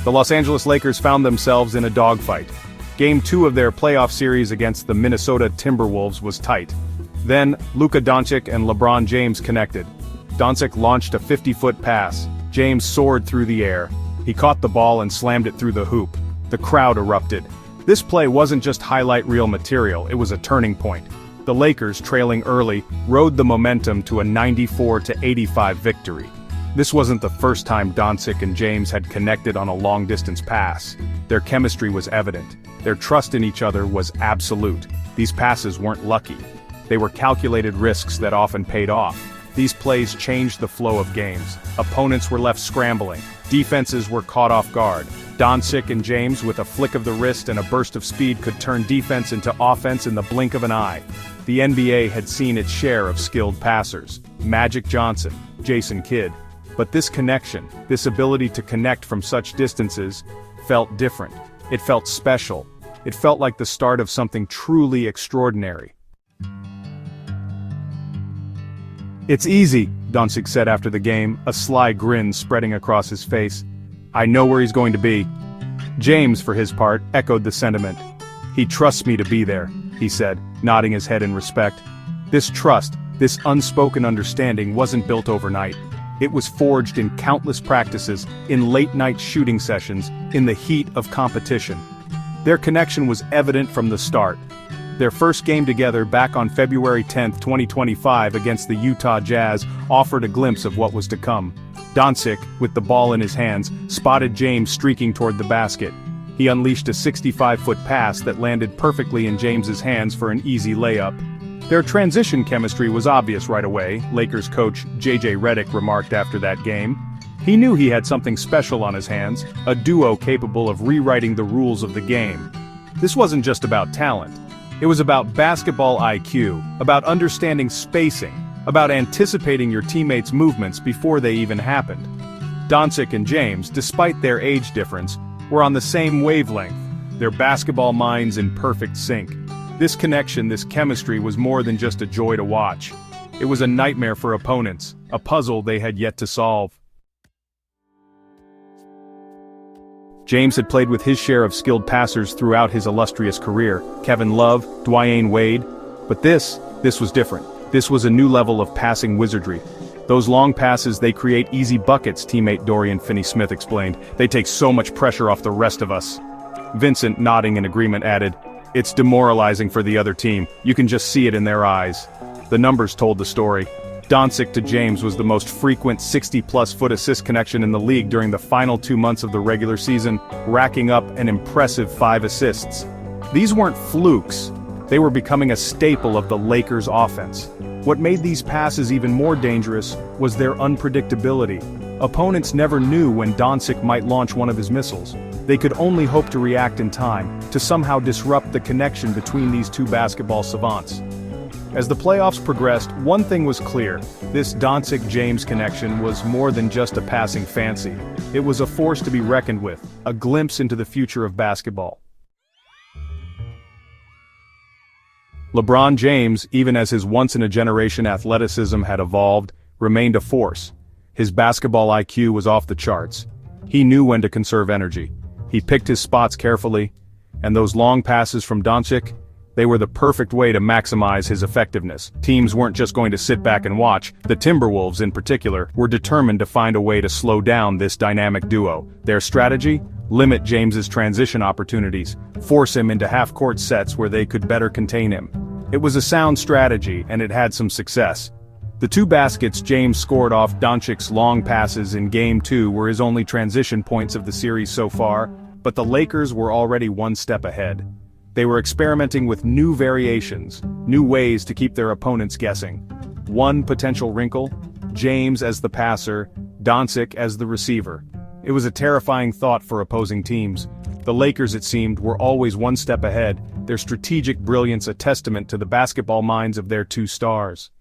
The Los Angeles Lakers found themselves in a dogfight. Game 2 of their playoff series against the Minnesota Timberwolves was tight. Then, Luka Dončić and LeBron James connected. Dončić launched a 50-foot pass. James soared through the air. He caught the ball and slammed it through the hoop. The crowd erupted. This play wasn't just highlight reel material, it was a turning point. The Lakers, trailing early, rode the momentum to a 94-85 victory. This wasn't the first time Dončić and James had connected on a long-distance pass. Their chemistry was evident. Their trust in each other was absolute. These passes weren't lucky. They were calculated risks that often paid off. These plays changed the flow of games. Opponents were left scrambling. Defenses were caught off guard. Dončić and James, with a flick of the wrist and a burst of speed, could turn defense into offense in the blink of an eye. The NBA had seen its share of skilled passers. Magic Johnson, Jason Kidd. But this connection, this ability to connect from such distances, felt different. It felt special. It felt like the start of something truly extraordinary. "It's easy," Dončić said after the game, a sly grin spreading across his face. "I know where he's going to be." James, for his part, echoed the sentiment. "He trusts me to be there," he said, nodding his head in respect. This trust, this unspoken understanding wasn't built overnight. It was forged in countless practices, in late-night shooting sessions, in the heat of competition. Their connection was evident from the start. Their first game together back on February 10, 2025 against the Utah Jazz offered a glimpse of what was to come. Dončić, with the ball in his hands, spotted James streaking toward the basket. He unleashed a 65-foot pass that landed perfectly in James's hands for an easy layup. Their transition chemistry was obvious right away, Lakers coach J.J. Redick remarked after that game. He knew he had something special on his hands, a duo capable of rewriting the rules of the game. This wasn't just about talent. It was about basketball IQ, about understanding spacing, about anticipating your teammates' movements before they even happened. Dončić and James, despite their age difference, were on the same wavelength, their basketball minds in perfect sync. This connection, this chemistry was more than just a joy to watch. It was a nightmare for opponents, a puzzle they had yet to solve. James had played with his share of skilled passers throughout his illustrious career, Kevin Love, Dwyane Wade. But this was different. This was a new level of passing wizardry. Those long passes, they create easy buckets, teammate Dorian Finney-Smith explained. They take so much pressure off the rest of us. Vincent, nodding in agreement, added, "It's demoralizing for the other team. You can just see it in their eyes." The numbers told the story. Dončić to James was the most frequent 60-plus foot assist connection in the league during the final 2 months of the regular season, racking up an impressive 5 assists. These weren't flukes. They were becoming a staple of the Lakers' offense. What made these passes even more dangerous was their unpredictability. Opponents never knew when Dončić might launch one of his missiles. They could only hope to react in time, to somehow disrupt the connection between these two basketball savants. As the playoffs progressed, one thing was clear. This Dončić-James connection was more than just a passing fancy. It was a force to be reckoned with, a glimpse into the future of basketball. LeBron James, even as his once-in-a-generation athleticism had evolved, remained a force. His basketball IQ was off the charts. He knew when to conserve energy. He picked his spots carefully, and those long passes from Dončić, they were the perfect way to maximize his effectiveness. Teams weren't just going to sit back and watch. The Timberwolves, in particular, were determined to find a way to slow down this dynamic duo. Their strategy? Limit James's transition opportunities, force him into half-court sets where they could better contain him. It was a sound strategy, and it had some success. The 2 baskets James scored off Dončić's long passes in Game 2 were his only transition points of the series so far, but the Lakers were already one step ahead. They were experimenting with new variations, new ways to keep their opponents guessing. One potential wrinkle: James as the passer, Dončić as the receiver. It was a terrifying thought for opposing teams. The Lakers, it seemed, were always one step ahead, their strategic brilliance a testament to the basketball minds of their 2 stars.